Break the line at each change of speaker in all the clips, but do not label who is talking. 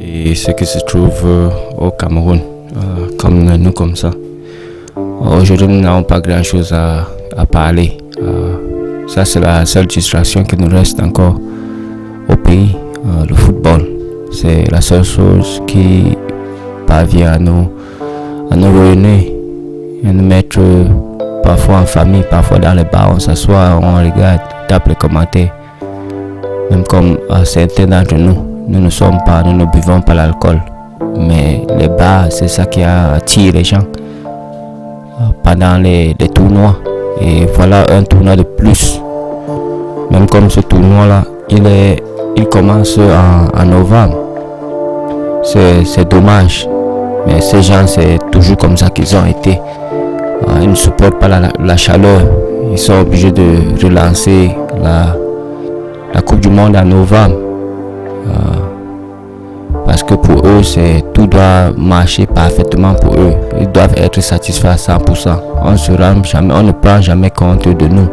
et ce qui se trouve au Cameroun, comme nous comme ça. Aujourd'hui, nous n'avons pas grand-chose à parler. Ça, c'est la seule distraction qui nous reste encore au pays, le football. C'est la seule chose qui parvient à nous réunir, à nous mettre parfois en famille, parfois dans les bars, on s'assoit, on regarde, tape les commentaires. Même comme certains d'entre nous ne buvons pas l'alcool. Mais les bars, c'est ça qui attire les gens pendant les tournois. Et voilà un tournoi de plus. Même comme ce tournoi-là, il commence en novembre. C'est dommage. Mais ces gens, c'est toujours comme ça qu'ils ont été. Ils ne supportent pas la chaleur. Ils sont obligés de relancer la Coupe du Monde en novembre. Parce que pour eux, tout doit marcher parfaitement pour eux. Ils doivent être satisfaits à 100%. On ne prend jamais compte de nous.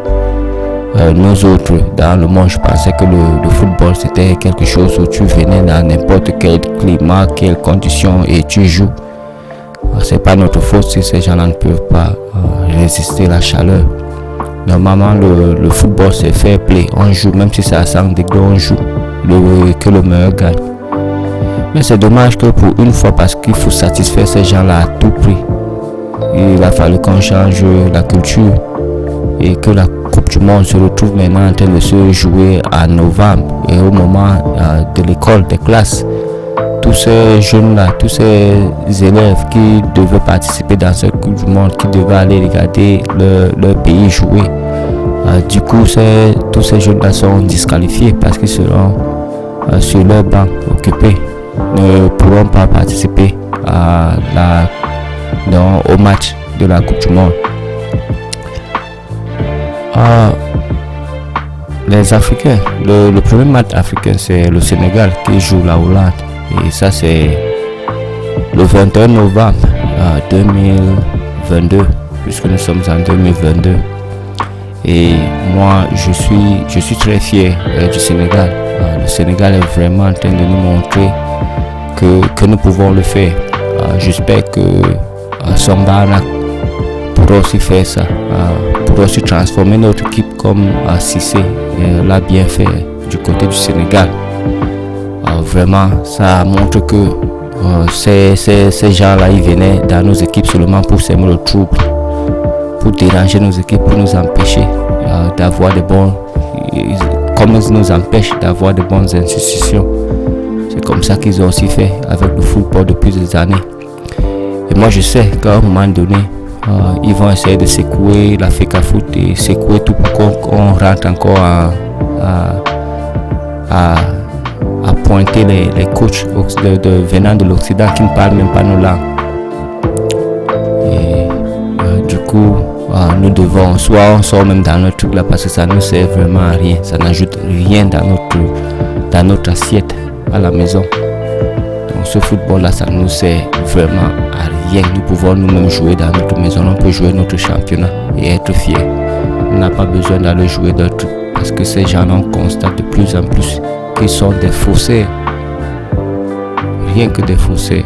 Nous autres, dans le monde, je pensais que le football, c'était quelque chose où tu venais dans n'importe quel climat, quelles conditions et tu joues. C'est pas notre faute si ces gens-là ne peuvent pas résister à la chaleur. Normalement, le football, c'est fair play. On joue, même si c'est à 100 degrés, on joue. Que le meilleur gagne. Mais c'est dommage que pour une fois, parce qu'il faut satisfaire ces gens-là à tout prix, il a fallu qu'on change la culture et que la Coupe du Monde se retrouve maintenant en train de se jouer en novembre. Et au moment de l'école, des classes, tous ces jeunes-là, tous ces élèves qui devaient participer dans cette Coupe du Monde, qui devaient aller regarder leur pays jouer, du coup, tous ces jeunes-là sont disqualifiés parce qu'ils seront sur leur banc occupés, ne pourront pas participer au match de la Coupe du Monde. Les Africains, le premier match africain, c'est le Sénégal qui joue la Hollande. Et ça, c'est le 21 novembre 2022, puisque nous sommes en 2022. Et moi, je suis très fier du Sénégal. Le Sénégal est vraiment en train de nous montrer que nous pouvons le faire. J'espère que Sambana pourra aussi faire ça, pourra aussi transformer notre équipe comme Cissé l'a bien fait du côté du Sénégal. Vraiment, ça montre que ces gens-là, ils venaient dans nos équipes seulement pour semer le trouble, pour déranger nos équipes, pour nous empêcher d'avoir des bons, comme ils nous empêchent d'avoir de bonnes institutions. C'est comme ça qu'ils ont aussi fait avec le football depuis des années. Et moi, je sais qu'à un moment donné, ils vont essayer de secouer la FECAFOOT et secouer tout pour qu'on rentre encore à pointer les coachs venant de l'Occident qui ne parlent même pas nos langues. Et du coup, nous devons, soit on sort même dans notre truc là parce que ça ne nous sert vraiment à rien, ça n'ajoute rien dans notre assiette à la maison. Donc ce football là, ça ne nous sert vraiment à rien. Nous pouvons nous-mêmes jouer dans notre maison, on peut jouer notre championnat et être fiers. On n'a pas besoin d'aller jouer d'autres parce que ces gens-là, on constate de plus en plus qu'ils sont des faussaires. Rien que des faussaires.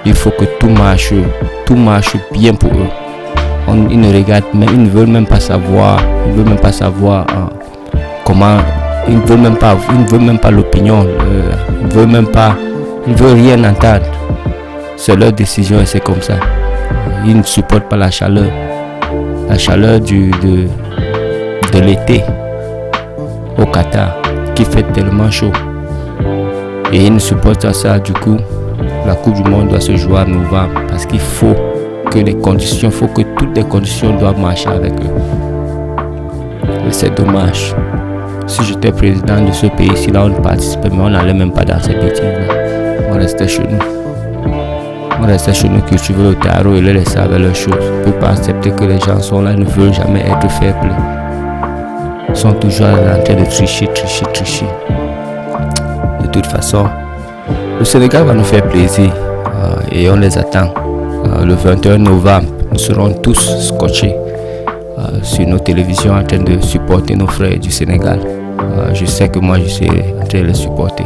Il faut que tout marche bien pour eux. Ils ne regardent même, ils ne veulent même pas savoir, comment, ils ne veulent même pas l'opinion, ils ne veulent rien entendre. C'est leur décision et c'est comme ça. Ils ne supportent pas la chaleur de l'été au Qatar qui fait tellement chaud. Et ils ne supportent pas ça, du coup. La Coupe du Monde doit se jouer en novembre parce qu'il faut que toutes les conditions doivent marcher avec eux. Et c'est dommage. Si j'étais président de ce pays-ci, là on participait, mais on n'allait même pas dans ces bêtises-là. On restait chez nous. Cultiver le tarot et les laisser avec leurs choses. On ne peut pas accepter que les gens sont là, ne veulent jamais être fair play. Ils sont toujours en train de tricher. De toute façon, le Sénégal va nous faire plaisir et on les attend. Le 21 novembre, nous serons tous scotchés sur nos télévisions en train de supporter nos frères du Sénégal. je sais que moi je suis en train de les supporter.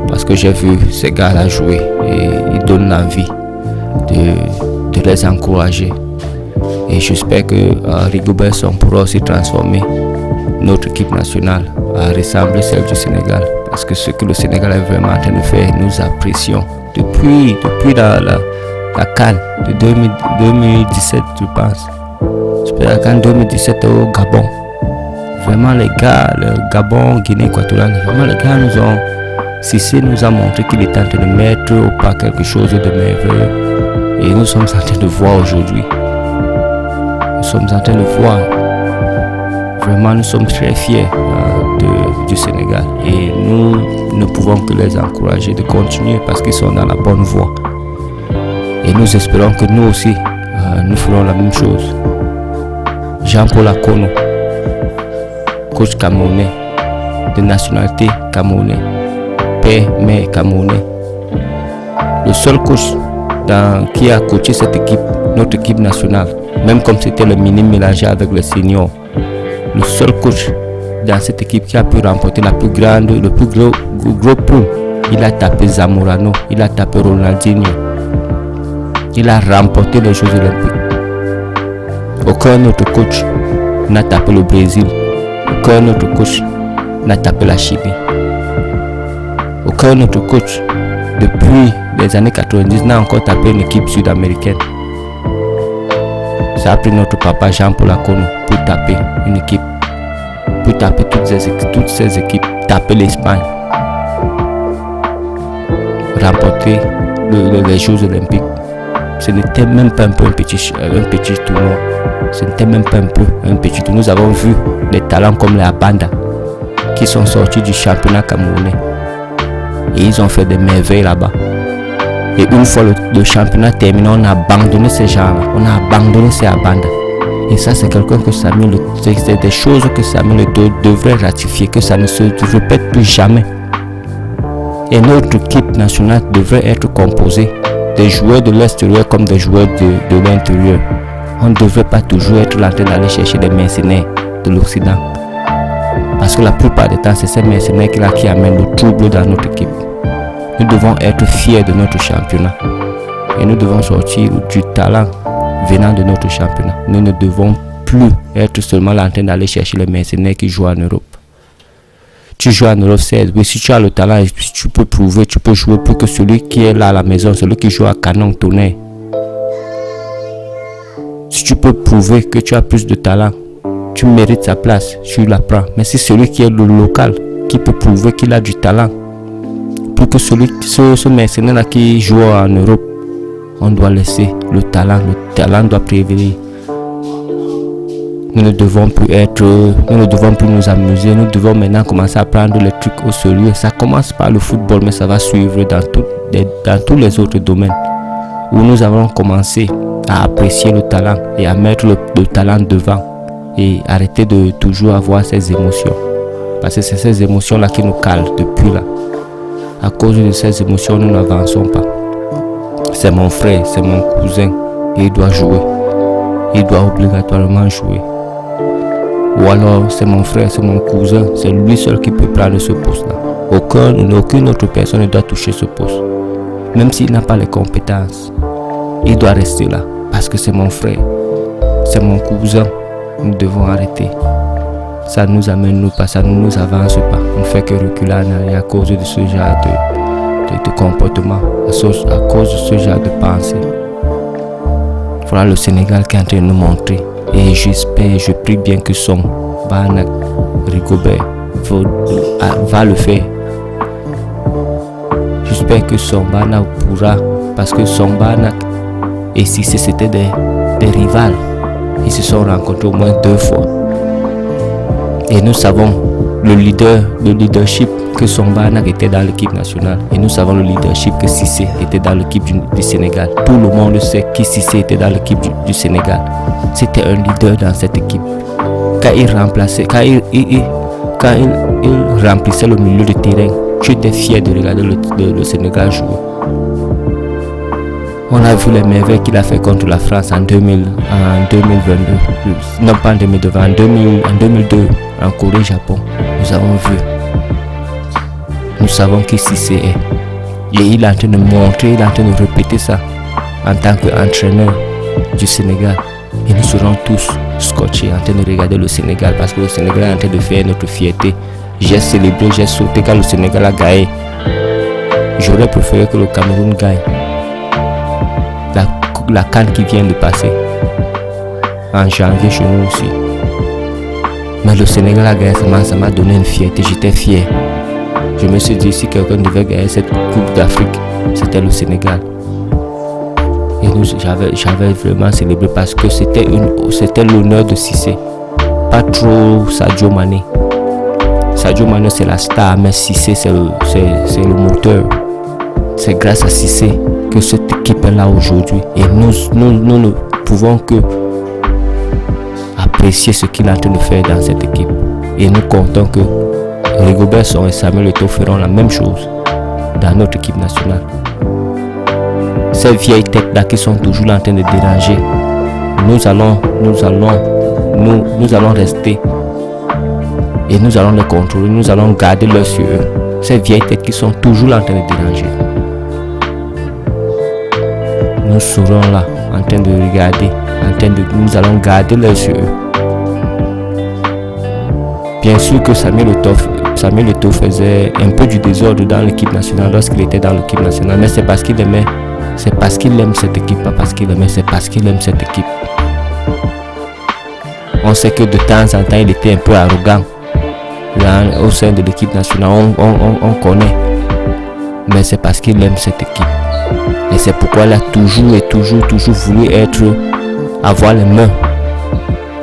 Parce que j'ai vu ces gars-là jouer et ils donnent l'envie de les encourager. Et j'espère que Rigobert Song pourra aussi transformer notre équipe nationale à ressembler à celle du Sénégal. Parce que ce que le Sénégal est vraiment en train de faire, nous apprécions. Depuis la CAN de 2017, je pense. J'espère la CAN 2017 au Gabon. Vraiment les gars, le Gabon, Guinée équatoriale, vraiment les gars nous ont... Cissé nous a montré qu'il est en train de mettre au pas quelque chose de merveilleux. Et nous sommes en train de voir aujourd'hui. Nous sommes en train de voir. Vraiment, nous sommes très fiers du Sénégal. Et nous ne pouvons que les encourager de continuer parce qu'ils sont dans la bonne voie. Et nous espérons que nous aussi, nous ferons la même chose. Jean-Paul Akono, coach camerounais, de nationalité camerounais. Mais camerounais. Le seul coach qui a coaché cette équipe, notre équipe nationale, même comme c'était le minime mélangé avec les seniors, le seul coach dans cette équipe qui a pu remporter le plus gros pool, il a tapé Zamorano, il a tapé Ronaldinho, il a remporté les Jeux Olympiques. Aucun autre coach n'a tapé le Brésil, aucun autre coach n'a tapé la Chine. Aucun autre coach depuis les années 90 n'a encore tapé une équipe sud-américaine. Ça a pris notre papa Jean-Paul Akono pour taper une équipe, pour taper toutes ces équipes, taper l'Espagne, remporter les Jeux Olympiques. Ce n'était même pas un petit tournoi. Ce n'était même pas un petit tournoi. Nous avons vu des talents comme les Abanda qui sont sortis du championnat camerounais. Et ils ont fait des merveilles là-bas. Et une fois le championnat terminé, on a abandonné ces gens-là. On a abandonné ces Abanda. Et ça, c'est quelqu'un que Samuel, c'est des choses que Samuel devrait ratifier, que ça ne se répète plus jamais. Et notre équipe nationale devrait être composée des joueurs de l'extérieur comme des joueurs de l'intérieur. On ne devrait pas toujours être en train d'aller chercher des mercenaires de l'Occident. Parce que la plupart des temps, c'est ces mercenaires-là qui amènent le trouble dans notre équipe. Nous devons être fiers de notre championnat. Et nous devons sortir du talent venant de notre championnat. Nous ne devons plus être seulement en train d'aller chercher les mercenaires qui jouent en Europe. Tu joues en Europe 16, oui, si tu as le talent, tu peux prouver, tu peux jouer plus que celui qui est là à la maison, celui qui joue à Canon, Tonnerre. Si tu peux prouver que tu as plus de talent, tu mérites sa place, tu la prends. Mais c'est celui qui est le local, qui peut prouver qu'il a du talent, plus que ce mercenaire-là qui joue en Europe, on doit laisser le talent doit prévenir. Nous ne devons plus nous amuser, nous devons maintenant commencer à prendre les trucs au sérieux. Ça commence par le football, mais ça va suivre dans tous les autres domaines où nous avons commencé à apprécier le talent et à mettre le talent devant et arrêter de toujours avoir ces émotions. Parce que c'est ces émotions-là qui nous calent depuis là. À cause de ces émotions, nous n'avançons pas. C'est mon frère, c'est mon cousin, et il doit jouer. Il doit obligatoirement jouer. Ou alors c'est mon frère, c'est mon cousin, c'est lui seul qui peut prendre ce poste-là. Aucune autre personne ne doit toucher ce poste. Même s'il n'a pas les compétences, il doit rester là. Parce que c'est mon frère, c'est mon cousin. Nous devons arrêter. Ça ne nous amène nous pas, ça ne nous avance pas. On ne fait que reculer en arrière à cause de ce genre de comportement, à cause de ce genre de pensée. Voilà le Sénégal qui est en train de nous montrer. Et j'espère, je prie bien que son Banak Rigobert va le faire. J'espère que son Banak pourra, parce que son Banak et Cissé c'était des rivales. Ils se sont rencontrés au moins 2 fois. Et nous savons le leadership que Sombanak était dans l'équipe nationale. Et nous savons le leadership que Cissé était dans l'équipe du Sénégal. Tout le monde sait qui Cissé était dans l'équipe du Sénégal. C'était un leader dans cette équipe. Quand il remplissait le milieu de terrain, tu étais fier de regarder le Sénégal jouer. On a vu les merveilles qu'il a fait contre la France en 2022. Non pas en 2020, en 2002. en Corée, Japon, nous avons vu. Nous savons qui Cissé est. Et il est en train de montrer, il est en train de répéter ça en tant qu'entraîneur du Sénégal. Et nous serons tous scotchés en train de regarder le Sénégal parce que le Sénégal est en train de faire notre fierté. J'ai célébré, j'ai sauté quand le Sénégal a gagné. J'aurais préféré que le Cameroun gagne la CAN qui vient de passer en janvier chez nous aussi. Mais le Sénégal a gagné, ça m'a donné une fierté, j'étais fier. Je me suis dit, si quelqu'un devait gagner cette Coupe d'Afrique, c'était le Sénégal. Et j'avais vraiment célébré parce que c'était l'honneur de Cissé. Pas trop Sadio Mané. Sadio Mané c'est la star, mais Cissé c'est le moteur. C'est grâce à Cissé que cette équipe est là aujourd'hui. Et nous ne pouvons que apprécier ce qu'il est en train de faire dans cette équipe. Et nous comptons que Rigobert Song et Samuel Eto'o feront la même chose dans notre équipe nationale. Ces vieilles têtes là qui sont toujours en train de déranger, nous allons rester et nous allons les contrôler, nous allons garder l'œil sur eux. Ces vieilles têtes qui sont toujours en train de déranger, nous serons là en train de regarder, nous allons garder l'œil sur eux. Bien sûr que Samuel Eto'o faisait un peu du désordre dans l'équipe nationale lorsqu'il était dans l'équipe nationale, mais c'est parce qu'il aimait. C'est parce qu'il aime cette équipe, pas parce qu'il aimait, c'est parce qu'il aime cette équipe. On sait que de temps en temps, il était un peu arrogant au sein de l'équipe nationale, on connaît. Mais c'est parce qu'il aime cette équipe. Et c'est pourquoi il a toujours voulu avoir les mains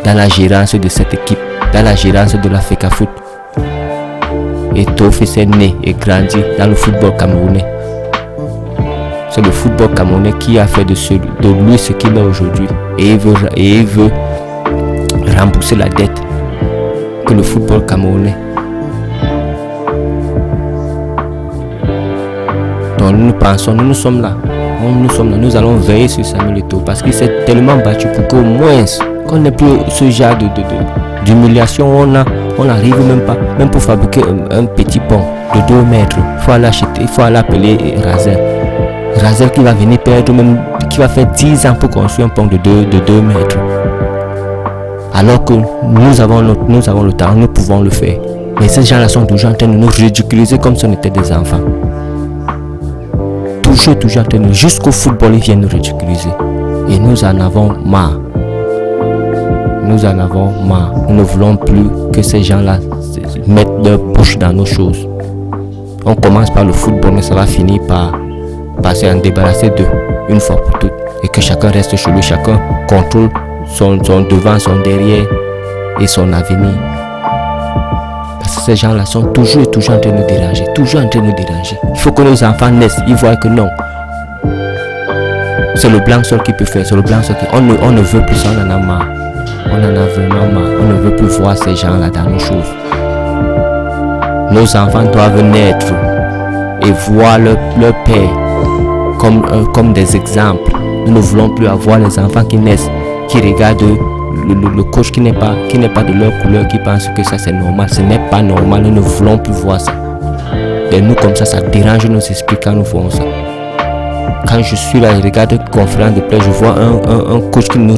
dans la gérance de cette équipe, dans la gérance de la FECAFOOT. Et Tofi s'est né et grandi dans le football camerounais. C'est le football camerounais qui a fait de lui ce qu'il est aujourd'hui. Et il veut rembourser la dette que le football camerounais. Donc nous sommes là. Nous allons veiller sur Samuel Eto'o parce qu'il s'est tellement battu pour qu'au moins qu'on n'ait plus ce genre d'humiliation. On n'arrive même pour fabriquer un petit pont de 2 mètres. Il faut aller appeler Razel qui va venir perdre, qui va faire 10 ans pour construire un pont de 2 mètres. Alors que nous avons le temps, nous pouvons le faire. Mais ces gens-là sont toujours en train de nous ridiculiser comme si on était des enfants. Toujours en train de... Jusqu'au football, ils viennent nous ridiculiser. Et nous en avons marre. Nous ne voulons plus que ces gens-là mettent leur bouche dans nos choses. On commence par le football, mais ça va finir par se en débarrasser d'eux une fois pour toutes. Et que chacun reste chez lui, chacun contrôle son devant, son derrière et son avenir. Parce que ces gens-là sont toujours en train de nous déranger. Il faut que nos enfants naissent, ils voient que non. C'est le blanc seul qui peut faire, On ne veut plus ça, on en a marre. On en a vraiment marre. On ne veut plus voir ces gens-là dans nos choses. Nos enfants doivent naître et voir leur père comme des exemples. Nous ne voulons plus avoir les enfants qui naissent, qui regardent le coach qui n'est pas de leur couleur, qui pense que ça c'est normal. Ce n'est pas normal, nous ne voulons plus voir ça. Et nous comme ça dérange nos esprits quand nous faisons ça. Quand je suis là, je regarde une conférence de presse, je vois un coach qui ne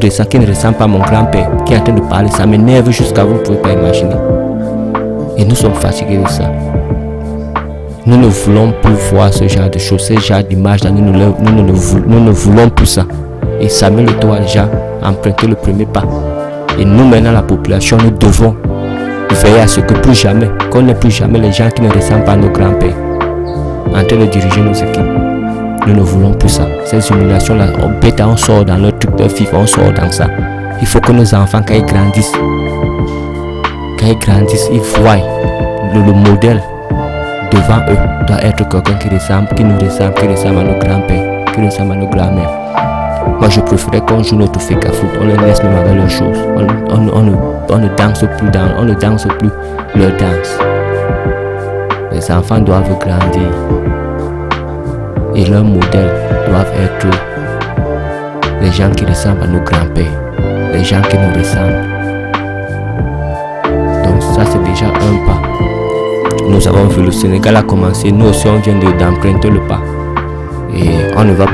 ressemble pas à mon grand-père, qui est en train de parler. Ça m'énerve jusqu'à vous ne pouvez pas imaginer. Et nous sommes fatigués de ça. Nous ne voulons plus voir ce genre de choses, ce genre d'images. Nous ne voulons plus ça. Et Samuel Eto'o a déjà emprunté le premier pas. Et nous maintenant, la population, nous devons veiller à ce que qu'on n'ait plus jamais les gens qui ne ressemblent pas à nos grands-pères en train de diriger nos équipes. Nous ne voulons plus ça. Ces humiliations-là, on sort dans leur truc de FIFA, on sort dans ça. Il faut que nos enfants, quand ils grandissent, ils voient le modèle devant eux doit être quelqu'un qui nous ressemble à nos grands-pères, qui ressemble à nos grands-mères. Moi, je préférais qu'on joue notre FECAFOOT, on les laisse même avec leurs choses. On ne danse plus leur danse. Les enfants doivent grandir. Et leurs modèles doivent être les gens qui ressemblent à nos grands-pères, les gens qui nous ressemblent. Donc ça c'est déjà un pas. Nous avons vu le Sénégal a commencé, nous aussi on vient d'emprunter le pas. Et on ne va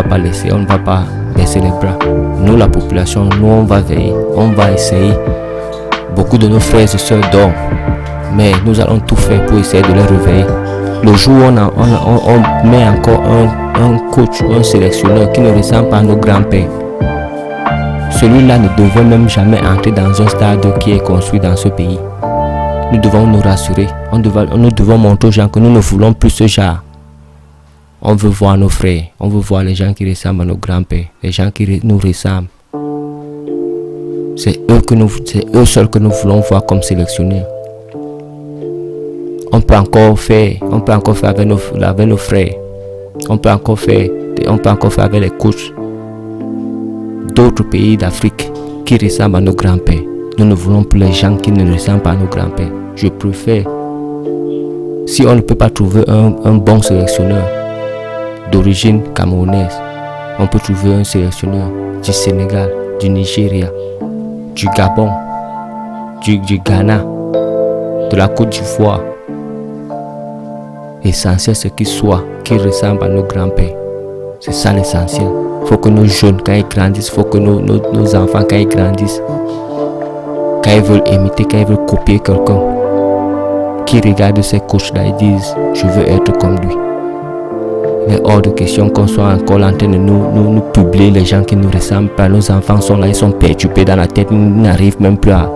pas laisser, on ne va pas baisser les bras. Nous la population, nous on va veiller, on va essayer. Beaucoup de nos frères et sœurs dorment, mais nous allons tout faire pour essayer de les réveiller. Le jour où on met encore un coach ou un sélectionneur qui ne ressemble pas à nos grands-pères, celui-là ne devrait même jamais entrer dans un stade qui est construit dans ce pays. Nous devons nous rassurer, nous devons montrer aux gens que nous ne voulons plus ce genre. On veut voir nos frères, on veut voir les gens qui ressemblent à nos grands-pères, les gens qui nous ressemblent. C'est eux seuls que nous voulons voir comme sélectionneurs. On peut encore faire avec nos frères. On peut encore faire avec les coachs d'autres pays d'Afrique qui ressemblent à nos grands-pères. Nous ne voulons plus les gens qui ne ressemblent pas à nos grands-pères. Je préfère, si on ne peut pas trouver un bon sélectionneur d'origine camerounaise, on peut trouver un sélectionneur du Sénégal, du Nigeria, du Gabon, du Ghana, de la Côte d'Ivoire. L'essentiel c'est qu'il soit, qu'il ressemble à nos grands-pères. C'est ça l'essentiel. Il faut que nos jeunes, quand ils grandissent, il faut que nos enfants, quand ils grandissent, quand ils veulent imiter, quand ils veulent copier quelqu'un, qui regardent ces coachs-là, ils disent « Je veux être comme lui ». Il est hors de question qu'on soit encore en train de nous publier les gens qui nous ressemblent pas. Nos enfants sont là, ils sont perturbés dans la tête, ils n'arrivent même plus à...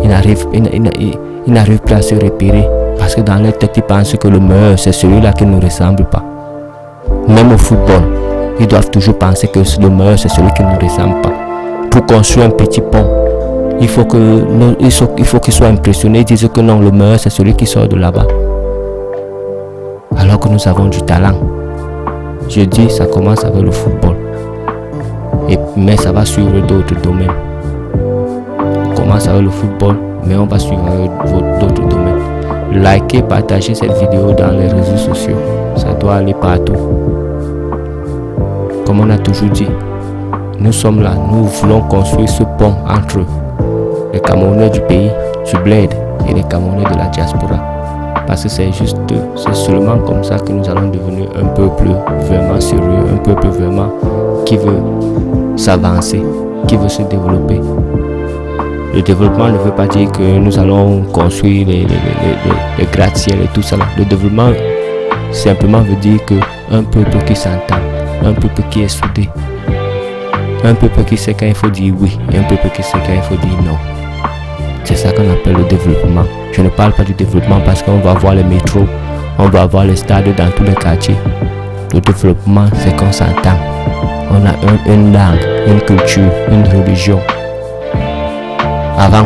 Ils n'arrivent plus à se repérer. Parce que dans leur tête, ils pensent que le meilleur, c'est celui-là qui ne nous ressemble pas. Même au football, ils doivent toujours penser que le meilleur, c'est celui qui ne nous ressemble pas. Pour construire un petit pont, il faut qu'ils soient impressionnés, ils disent que non, le meilleur, c'est celui qui sort de là-bas. Alors que nous avons du talent. Je dis, ça commence avec le football. Mais ça va suivre d'autres domaines. On commence avec le football, mais on va suivre d'autres domaines. Likez, partagez cette vidéo dans les réseaux sociaux. Ça doit aller partout. Comme on a toujours dit, nous sommes là, nous voulons construire ce pont entre les Camerounais du pays, du bled, et les Camerounais de la diaspora. Parce que c'est seulement comme ça que nous allons devenir un peuple vraiment sérieux, un peuple vraiment qui veut s'avancer, qui veut se développer. Le développement ne veut pas dire que nous allons construire les gratte-ciel et tout ça. Le développement simplement veut dire qu'un peuple qui s'entend, un peuple qui est soudé, un peuple qui sait quand il faut dire oui et un peuple qui sait quand il faut dire non. C'est ça qu'on appelle le développement. Je ne parle pas du développement parce qu'on va voir les métros, on va avoir les stades dans tous les quartiers. Le développement, c'est qu'on s'entend. On a une langue, une culture, une religion. Avant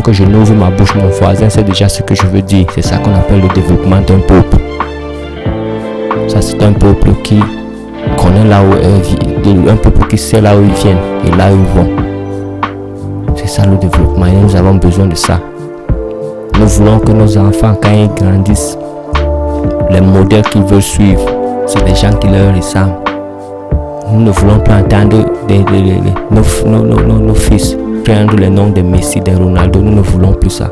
que je n'ouvre ma bouche, mon voisin sait déjà ce que je veux dire. C'est ça qu'on appelle le développement d'un peuple. Ça, c'est un peuple qui connaît là où il vit, un peuple qui sait là où ils viennent et là où ils vont. C'est ça le développement et nous avons besoin de ça. Nous voulons que nos enfants, quand ils grandissent, les modèles qu'ils veulent suivre, c'est des gens qui leur ressemblent. Nous ne voulons plus entendre nos fils prendre les noms de Messi, de Ronaldo. Nous ne voulons plus ça.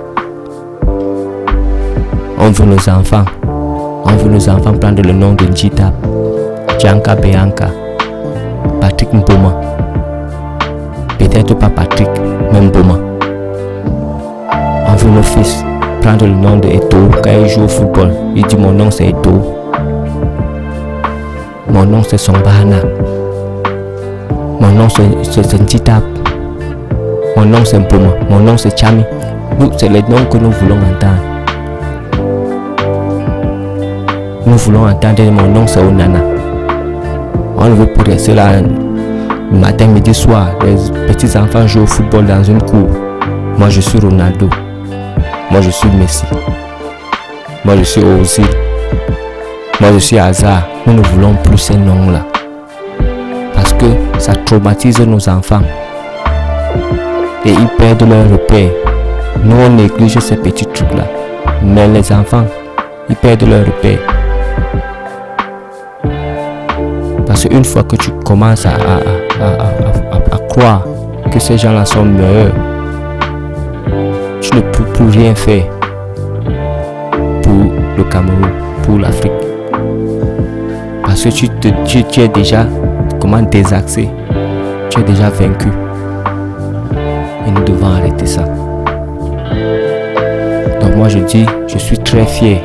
On veut nos enfants prendre le nom de Njita, Djanka Bianca, Patrick Mboma. Peut-être pas Patrick, mais Mboma. On veut nos fils prendre le nom de Eto. Quand il joue au football, il dit mon nom c'est Eto. Mon nom c'est Sombana. Mon nom c'est Njita. Mon nom c'est Mboma. Mon nom c'est Chami. Nous, c'est les noms que nous voulons entendre. Nous voulons entendre mon nom c'est Onana. On ne veut plus rester là matin, midi, soir. Les petits enfants jouent au football dans une cour. Moi je suis Ronaldo. Moi je suis Messi. Moi je suis Ozil. Moi je suis Hazard. Nous ne voulons plus ces noms là. Parce que ça traumatise nos enfants. Et ils perdent leur repère. Nous on néglige ces petits trucs là. Mais les enfants, ils perdent leur repère. Parce qu'une fois que tu commences à croire que ces gens-là sont meilleurs, plus rien faire pour le Cameroun, pour l'Afrique. Parce que tu es déjà désaxé, tu es déjà vaincu. Et nous devons arrêter ça. Donc moi je dis, je suis très fier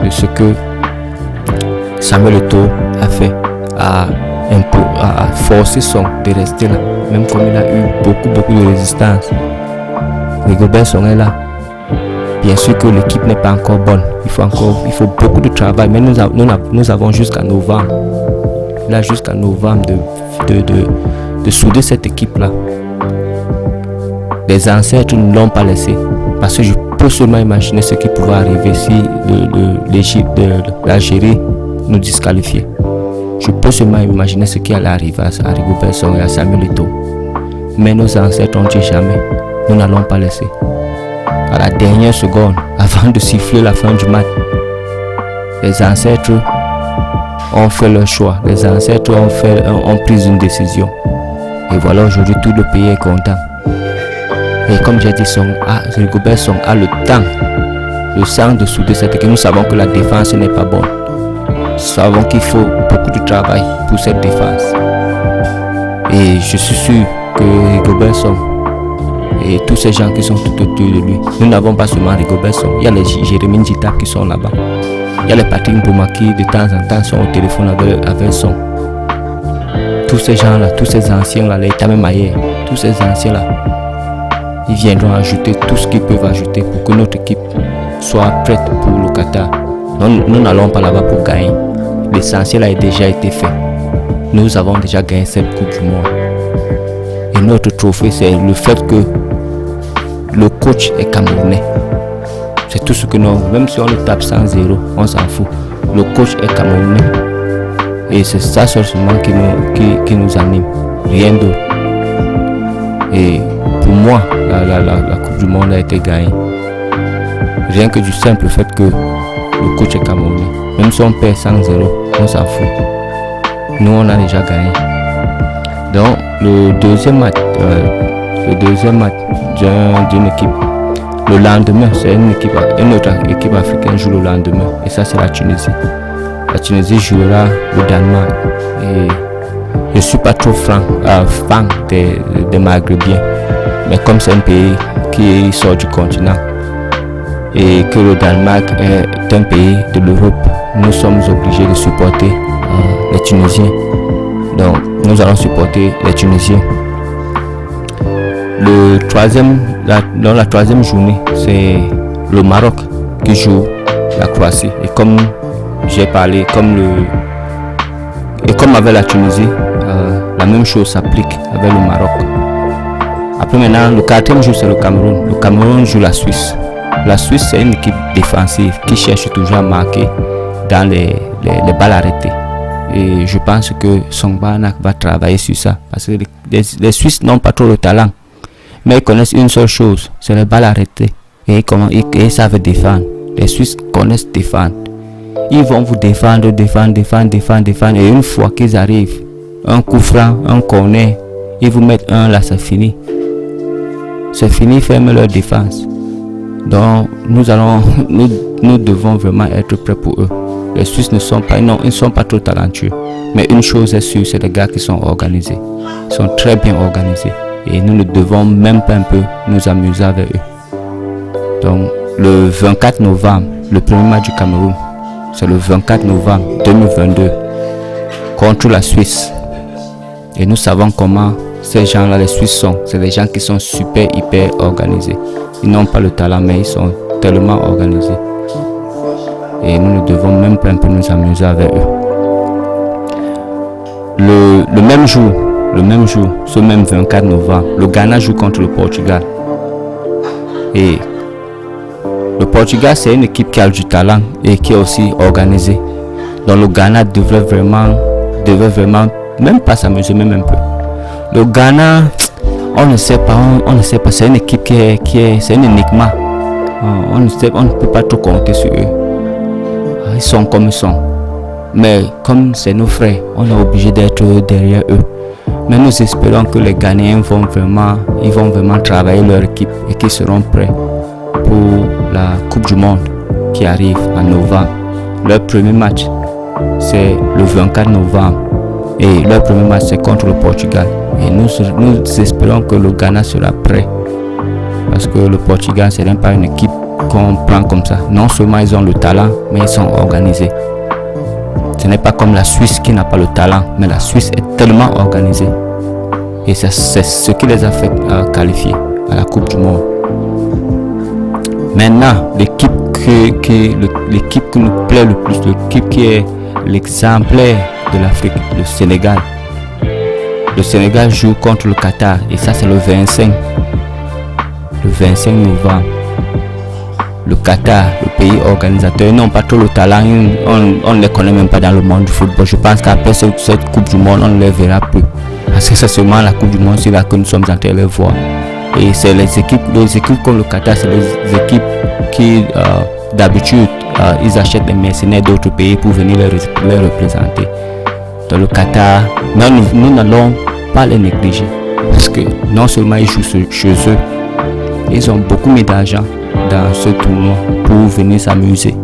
de ce que Samuel Eto'o a fait, a forcé Song de rester là, même comme il a eu beaucoup de résistance. Rigobert Song est là. Bien sûr que l'équipe n'est pas encore bonne, il faut beaucoup de travail, mais nous avons jusqu'à novembre. Là, jusqu'à novembre de souder cette équipe là. Les ancêtres ne l'ont pas laissé, parce que je peux seulement imaginer ce qui pouvait arriver si l'Algérie nous disqualifiait. Je peux seulement imaginer ce qui allait arriver à Rigobert Song et à Samuel Eto'o. Mais nos ancêtres ont dit jamais, nous n'allons pas laisser. À la dernière seconde, avant de siffler la fin du match, les ancêtres ont fait leur choix. Les ancêtres ont pris une décision. Et voilà, aujourd'hui, tout le pays est content. Et comme j'ai dit, Rigobert Song a le temps, le sang de souder cette équipe. Nous savons que la défense n'est pas bonne. Nous savons qu'il faut beaucoup de travail pour cette défense. Et je suis sûr que Rigobert Song et tous ces gens qui sont tout autour de lui, nous n'avons pas seulement Rigobert Song, il y a les Jérémy Njita qui sont là-bas. Il y a les Patrick Mboma qui de temps en temps sont au téléphone avec Song. Tous ces gens-là, tous ces anciens-là, les Tamé Mayer, tous ces anciens-là, ils viendront ajouter tout ce qu'ils peuvent ajouter pour que notre équipe soit prête pour le Qatar. Nous n'allons pas là-bas pour gagner. L'essentiel a déjà été fait. Nous avons déjà gagné cette Coupe du Monde. Et notre trophée, c'est le fait que le coach est camerounais. C'est tout ce que nous, même si on le tape 100-0, on s'en fout. Le coach est camerounais. Et c'est ça seulement qui nous anime. Rien d'autre. Et pour moi, la Coupe du Monde a été gagnée. Rien que du simple fait que le coach est camerounais. Même si on perd 100-0, on s'en fout. Nous, on a déjà gagné. Donc, le deuxième match d'une équipe, le lendemain, c'est une autre équipe africaine joue le lendemain. Et ça, c'est la Tunisie. La Tunisie jouera le Danemark. Et je ne suis pas trop fan des Maghrébiens. Mais comme c'est un pays qui sort du continent et que le Danemark est un pays de l'Europe, nous sommes obligés de supporter les Tunisiens. Donc nous allons supporter les Tunisiens. Dans la troisième journée, c'est le Maroc qui joue la Croatie. Et comme j'ai parlé, comme avec la Tunisie, la même chose s'applique avec le Maroc. Après maintenant, le quatrième jour, c'est le Cameroun. Le Cameroun joue la Suisse. La Suisse, c'est une équipe défensive qui cherche toujours à marquer dans les balles arrêtées. Et je pense que Songbanak va travailler sur ça. Parce que les Suisses n'ont pas trop de talent. Mais ils connaissent une seule chose, c'est les balles arrêtées. Et ils savent défendre. Les Suisses connaissent défendre. Ils vont vous défendre. Et une fois qu'ils arrivent, un coup franc, un corner, ils vous mettent un là, c'est fini. C'est fini, fermez leur défense. Donc nous devons vraiment être prêts pour eux. Les Suisses ils ne sont pas trop talentueux. Mais une chose est sûre, c'est des gars qui sont organisés. Ils sont très bien organisés. Et nous ne devons même pas un peu nous amuser avec eux. Donc le 24 novembre, le premier match du Cameroun, c'est le 24 novembre 2022 contre la Suisse. Et nous savons comment ces gens-là, les Suisses sont. C'est des gens qui sont hyper organisés. Ils n'ont pas le talent, mais ils sont tellement organisés. Et nous ne devons même pas un peu nous amuser avec eux. Le même jour, ce même 24 novembre, le Ghana joue contre le Portugal. Et le Portugal, c'est une équipe qui a du talent et qui est aussi organisée. Donc le Ghana devrait vraiment même pas s'amuser, même un peu. Le Ghana, on ne sait pas, c'est une équipe c'est une énigme. On ne peut pas trop compter sur eux. Ils sont comme ils sont. Mais comme c'est nos frères, on est obligé d'être derrière eux. Mais nous espérons que les Ghanéens vont vraiment travailler leur équipe et qu'ils seront prêts pour la Coupe du Monde qui arrive en novembre. Leur premier match, c'est le 24 novembre. Et leur premier match, c'est contre le Portugal. Et nous espérons que le Ghana sera prêt. Parce que le Portugal, ce n'est pas une équipe qu'on prend comme ça. Non seulement ils ont le talent, mais ils sont organisés. Ce n'est pas comme la Suisse qui n'a pas le talent, mais la Suisse est tellement organisée. Et c'est ce qui les a fait qualifier à la Coupe du Monde. Maintenant, l'équipe qui nous plaît le plus, l'équipe qui est l'exemplaire de l'Afrique, le Sénégal. Le Sénégal joue contre le Qatar et ça c'est le 25 novembre. Le Qatar, le pays organisateur, ils n'ont pas trop le talent, on ne les connaît même pas dans le monde du football. Je pense qu'après cette Coupe du Monde, on ne les verra plus. Parce que c'est seulement la Coupe du Monde, c'est là que nous sommes en train de les voir. Et c'est les équipes comme le Qatar, c'est les équipes qui d'habitude ils achètent des mercenaires d'autres pays pour venir les représenter. Dans le Qatar, nous n'allons pas les négliger. Parce que non seulement ils jouent chez eux, ils ont beaucoup mis d'argent dans ce tournoi pour venir s'amuser.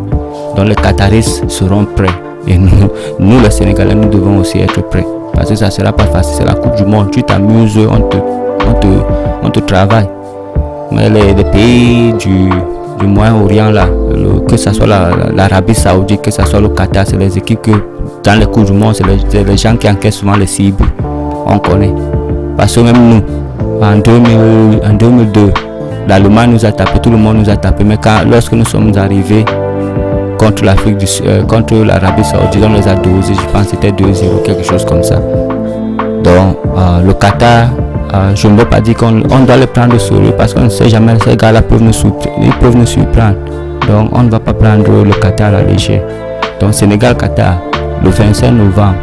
Donc les Qataris seront prêts. Et nous les Sénégalais, nous devons aussi être prêts. Parce que ça ne sera pas facile, c'est la Coupe du Monde. Tu t'amuses, on te travaille. Mais les pays du Moyen-Orient, là, que ce soit l'Arabie Saoudite, que ce soit le Qatar, c'est les équipes que dans les Coupes du Monde, c'est les gens qui encaissent souvent les cibles. On connaît. Parce que même nous, en 2002, l'Allemagne nous a tapé, tout le monde nous a tapé. Mais lorsque nous sommes arrivés contre contre l'Arabie Saoudite, on les a dosés, je pense que c'était 2-0, quelque chose comme ça. Donc le Qatar, je ne veux pas dire qu'on doit les prendre au sérieux parce qu'on ne sait jamais, ces gars-là peuvent nous surprendre. Donc on ne va pas prendre le Qatar à la légère. Donc Sénégal-Qatar, le 25 novembre,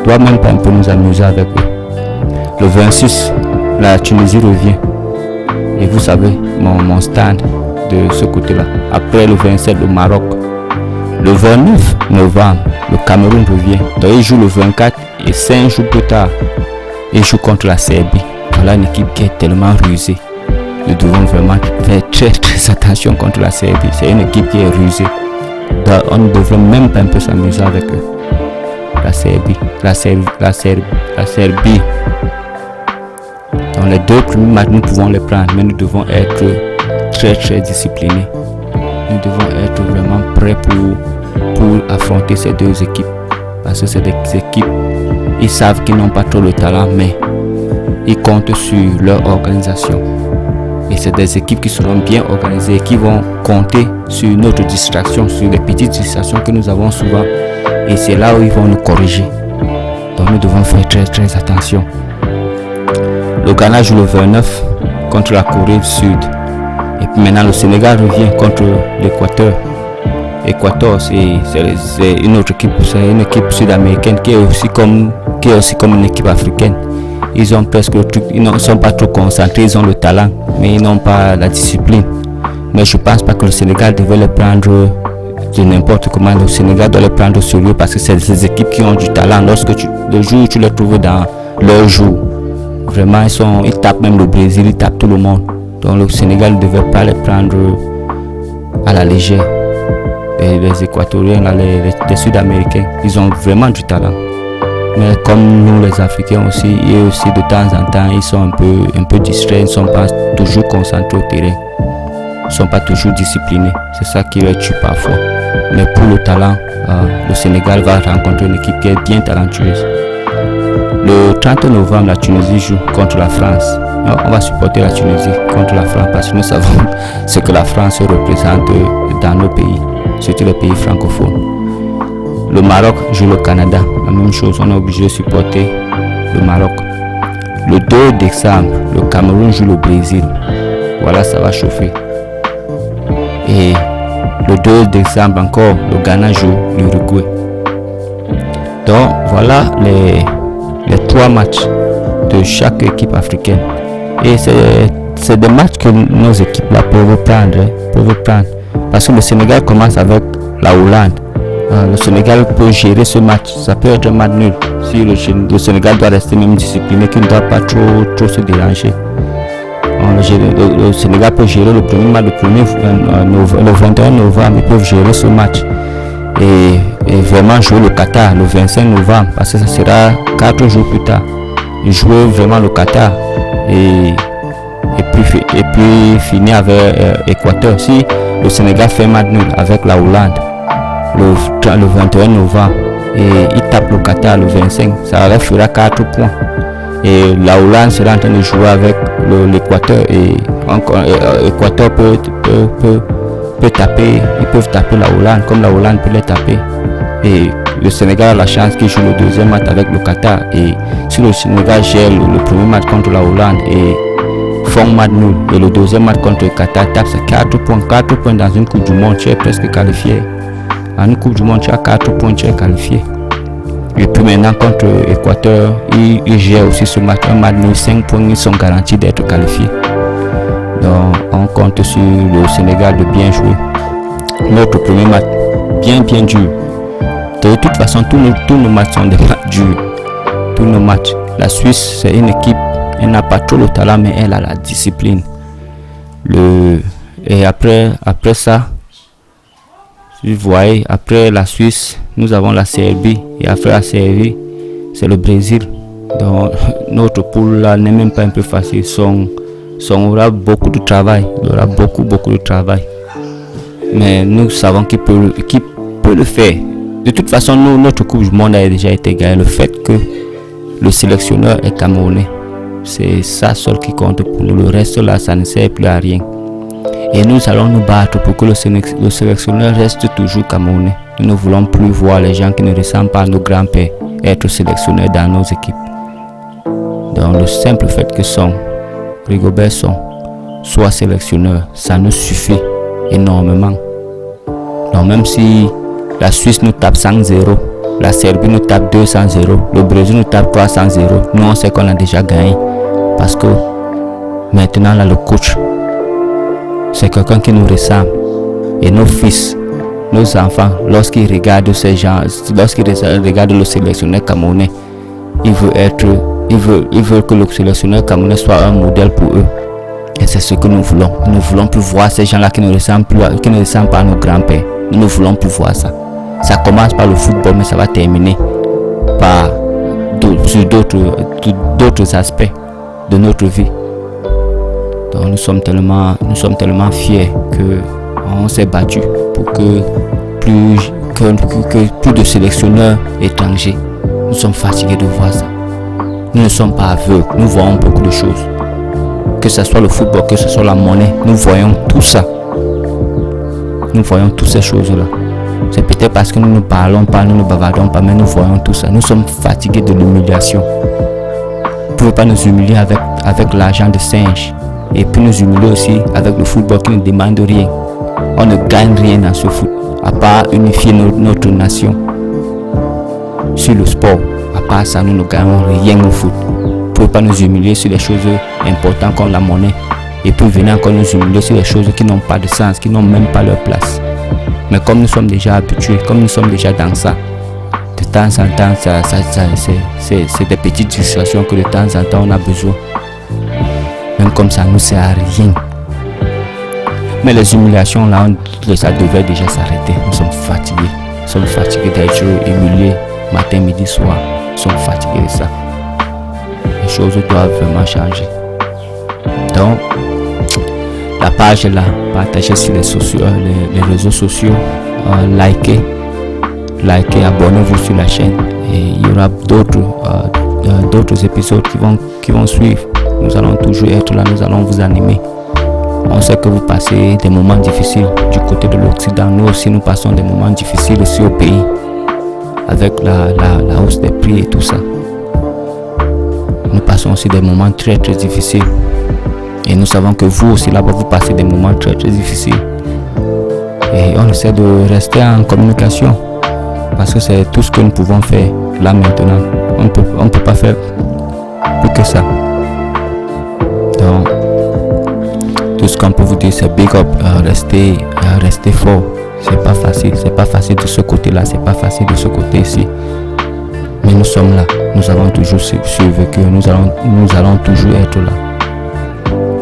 doit même pas un peu nous amuser avec eux. Le 26, la Tunisie revient. Et vous savez, mon stand de ce côté-là. Après le 27, le Maroc. Le 29 novembre, le Cameroun revient. Donc il joue le 24 et 5 jours plus tard, il joue contre la Serbie. Voilà une équipe qui est tellement rusée. Nous devons vraiment faire très attention contre la Serbie. C'est une équipe qui est rusée. Donc on ne devrait même pas un peu s'amuser avec eux. La Serbie. Dans les deux premiers matchs, nous pouvons les prendre, mais nous devons être très disciplinés. Nous devons être vraiment prêts pour affronter ces deux équipes. Parce que c'est des équipes, ils savent qu'ils n'ont pas trop le talent, mais ils comptent sur leur organisation. Et c'est des équipes qui seront bien organisées, qui vont compter sur notre distraction, sur les petites distractions que nous avons souvent. Et c'est là où ils vont nous corriger. Donc nous devons faire très attention. Le Ghana joue le 29 contre la Corée du Sud. Et puis maintenant le Sénégal revient contre l'Équateur. L'Équateur, c'est une autre équipe, c'est une équipe sud-américaine qui est aussi comme une équipe africaine. Ils ont presque le truc, ils ne sont pas trop concentrés, ils ont le talent, mais ils n'ont pas la discipline. Mais je pense pas que le Sénégal devait les prendre de n'importe comment. Le Sénégal doit les prendre au sérieux parce que c'est ces équipes qui ont du talent. Lorsque le jour où tu les trouves dans leur jour, vraiment ils tapent même le Brésil, ils tapent tout le monde. Donc le Sénégal ne devait pas les prendre à la légère. Les Équatoriens, les Sud-Américains, ils ont vraiment du talent. Mais comme nous les Africains aussi, et aussi de temps en temps, ils sont un peu distraits, ils ne sont pas toujours concentrés au terrain. Ils ne sont pas toujours disciplinés. C'est ça qui les tue parfois. Mais pour le talent, le Sénégal va rencontrer une équipe qui est bien talentueuse. Le 30 novembre, la Tunisie joue contre la France. Alors, on va supporter la Tunisie contre la France parce que nous savons ce que la France représente dans nos pays, surtout les pays francophones. Le Maroc joue le Canada, la même chose, on est obligé de supporter le Maroc. Le 2 décembre, le Cameroun joue le Brésil. Voilà, ça va chauffer. Et le 2 décembre encore, le Ghana joue l'Uruguay. Donc voilà les 3 matchs de chaque équipe africaine. Et c'est des matchs que nos équipes là peuvent prendre. Parce que le Sénégal commence avec la Hollande. Le Sénégal peut gérer ce match. Ça peut être un match nul. Si le Sénégal doit rester même discipliné, qu'il ne doit pas trop se déranger. Le Sénégal peut gérer le premier match, le 21 novembre, ils peuvent gérer ce match et vraiment jouer le Qatar le 25 novembre, parce que ça sera 4 jours plus tard. Jouer vraiment le Qatar et puis finir avec Équateur. Si le Sénégal fait match nul avec la Hollande le 21 novembre et il tape le Qatar le 25, ça leur fera 4 points. Et la Hollande sera en train de jouer avec l'Équateur et l'Équateur peut taper, ils peuvent taper la Hollande comme la Hollande peut les taper. Et le Sénégal a la chance qu'il joue le deuxième match avec le Qatar. Et si le Sénégal gère le premier match contre la Hollande et font match nul et le deuxième match contre le Qatar tape, c'est 4 points dans une Coupe du Monde, tu es presque qualifié. En une Coupe du Monde, tu as 4 points, tu es qualifié. Et puis maintenant contre l'Équateur, ils gèrent aussi ce match, un match nul, 5 points, ils sont garantis d'être qualifiés. Donc on compte sur le Sénégal de bien jouer. Notre premier match, bien dur. De toute façon, tous nos matchs sont des matchs durs. Tous nos matchs. La Suisse, c'est une équipe, elle n'a pas trop le talent, mais elle a la discipline. Et après ça, vous voyez, après la Suisse, nous avons la Serbie. Et après la Serbie, c'est le Brésil. Donc, notre poule là n'est même pas un peu facile. On aura beaucoup de travail. Il aura beaucoup de travail. Mais nous savons qu'il peut le faire. De toute façon, notre Coupe du Monde a déjà été gagnée. Le fait que le sélectionneur est camerounais, c'est ça seul qui compte pour nous. Le reste là, ça ne sert plus à rien. Et nous allons nous battre pour que le sélectionneur reste toujours camerounais. Nous ne voulons plus voir les gens qui ne ressemblent pas à nos grands-pères être sélectionnés dans nos équipes. Donc le simple fait que Rigobert soit sélectionneur, ça nous suffit énormément. Donc même si la Suisse nous tape 100-0, la Serbie nous tape 200-0, le Brésil nous tape 300-0, nous on sait qu'on a déjà gagné. Parce que maintenant là, le coach, c'est quelqu'un qui nous ressemble. Et nos fils, nos enfants, lorsqu'ils regardent ces gens, lorsqu'ils regardent le sélectionneur camerounais, ils veulent que le sélectionneur camerounais soit un modèle pour eux. Et c'est ce que nous voulons. Nous ne voulons plus voir ces gens-là qui ne ressemblent pas à nos grands-pères. Nous ne voulons plus voir ça. Ça commence par le football, mais ça va terminer par d'autres aspects de notre vie. Donc nous sommes tellement fiers que on s'est battu pour que plus de sélectionneurs étrangers. Nous sommes fatigués de voir ça. Nous ne sommes pas aveugles, nous voyons beaucoup de choses. Que ce soit le football, que ce soit la monnaie, nous voyons tout ça. Nous voyons toutes ces choses-là. C'est peut-être parce que nous ne parlons pas, nous ne bavardons pas, mais nous voyons tout ça. Nous sommes fatigués de l'humiliation. Vous ne pouvez pas nous humilier avec l'argent de singe. Et puis nous humilier aussi avec le football qui ne demande rien. On ne gagne rien dans ce foot, à part unifier notre nation sur le sport. À part ça, nous ne gagnons rien au foot. Vous ne pouvez pas nous humilier sur les choses importantes comme la monnaie. Et puis venir encore nous humilier sur les choses qui n'ont pas de sens, qui n'ont même pas leur place. Mais comme nous sommes déjà habitués, comme nous sommes déjà dans ça, de temps en temps, c'est des petites distractions que de temps en temps on a besoin. Même comme ça, nous ne sert à rien. Mais les humiliations là, ça devait déjà s'arrêter. Nous sommes fatigués. Nous sommes fatigués d'être humiliés matin, midi, soir. Nous sommes fatigués de ça. Les choses doivent vraiment changer. Donc, la page est là. Partagez sur les réseaux sociaux. Likez, abonnez-vous sur la chaîne. Et il y aura d'autres épisodes qui vont suivre. Nous allons toujours être là, nous allons vous animer. On sait que vous passez des moments difficiles du côté de l'Occident. Nous aussi, nous passons des moments difficiles aussi au pays. Avec la hausse des prix et tout ça. Nous passons aussi des moments très difficiles. Et nous savons que vous aussi là-bas, vous passez des moments très difficiles. Et on essaie de rester en communication. Parce que c'est tout ce que nous pouvons faire là maintenant. On ne peut pas faire plus que ça. Donc, tout ce qu'on peut vous dire, c'est big up, restez fort. C'est pas facile de ce côté-là, c'est pas facile de ce côté-ci. Mais nous sommes là, nous avons toujours survécu, nous allons toujours être là.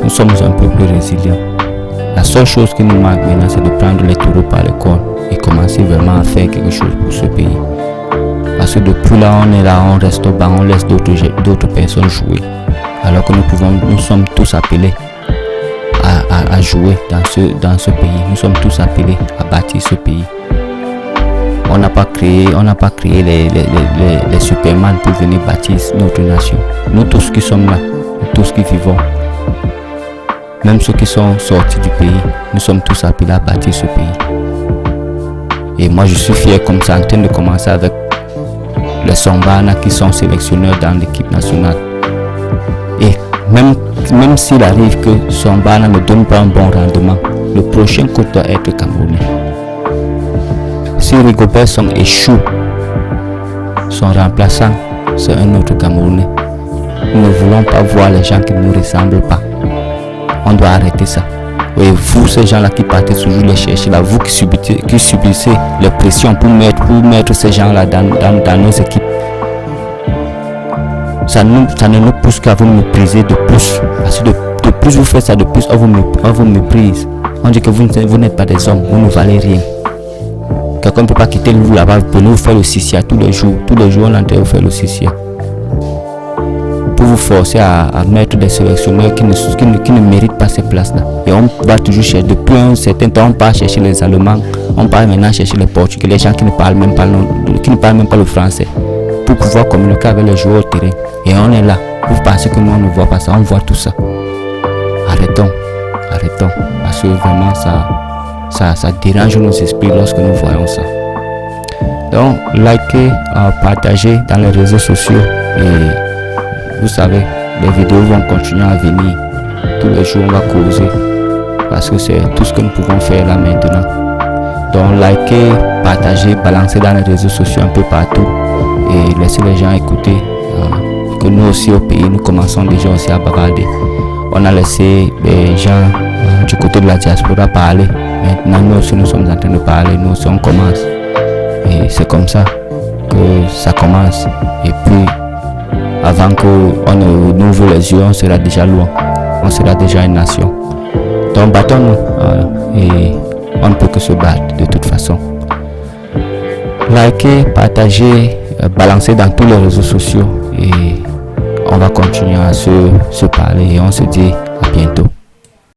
Nous sommes un peu plus résilients. La seule chose qui nous manque maintenant, c'est de prendre les taureaux par les cornes et commencer vraiment à faire quelque chose pour ce pays. Parce que depuis là, on est là, on reste au banc, on laisse d'autres personnes jouer. Alors que nous sommes tous appelés à jouer dans ce pays. Nous sommes tous appelés à bâtir ce pays. On n'a pas créé les Superman pour venir bâtir notre nation. Nous tous qui sommes là, nous tous qui vivons, même ceux qui sont sortis du pays, nous sommes tous appelés à bâtir ce pays. Et moi je suis fier comme ça, en train de commencer avec les Sombana qui sont sélectionneurs dans l'équipe nationale. Et même s'il arrive que Sombana ne donne pas un bon rendement, le prochain coach doit être Camerounais. Si Rigobert Song échoue, son remplaçant, c'est un autre Camerounais. Nous ne voulons pas voir les gens qui ne nous ressemblent pas. On doit arrêter ça. Et vous, ces gens-là qui partez toujours les chercher, là, vous qui subissez les pressions pour mettre ces gens-là dans nos équipes, ça ne nous pousse qu'à vous mépriser de plus. Parce que de plus vous faites ça, de plus on vous méprise. On dit que vous n'êtes pas des hommes, vous ne valez rien. Quelqu'un ne peut pas quitter vous là-bas, vous pouvez vous faire le sissia tous les jours. Tous les jours, on est en train de faire le sissia. Pour vous forcer à mettre des sélectionneurs qui ne méritent pas ces places-là. Et on va toujours chercher, depuis un certain temps, on part chercher les Allemands, on part maintenant chercher les Portugais, les gens qui ne parlent même pas le français, pour pouvoir communiquer avec les joueurs au terrain. Et on est là. Vous pensez que nous on ne voit pas ça, on voit tout ça. Arrêtons. Parce que vraiment ça dérange nos esprits lorsque nous voyons ça. Donc, likez, partagez dans les réseaux sociaux et vous savez, les vidéos vont continuer à venir. Tous les jours, on va causer parce que c'est tout ce que nous pouvons faire là maintenant. Donc, likez, partagez, balancez dans les réseaux sociaux un peu partout et laissez les gens écouter. Que nous aussi au pays, nous commençons déjà aussi à bavarder. On a laissé les gens du côté de la diaspora parler. Maintenant, nous aussi, nous sommes en train de parler. Nous aussi, on commence. Et c'est comme ça que ça commence. Et puis, avant qu'on ouvre les yeux, on sera déjà loin. On sera déjà une nation. Donc, battons-nous. Et on ne peut que se battre de toute façon. Likez, partagez, balancez dans tous les réseaux sociaux. Et on va continuer à se parler. Et on se dit à bientôt.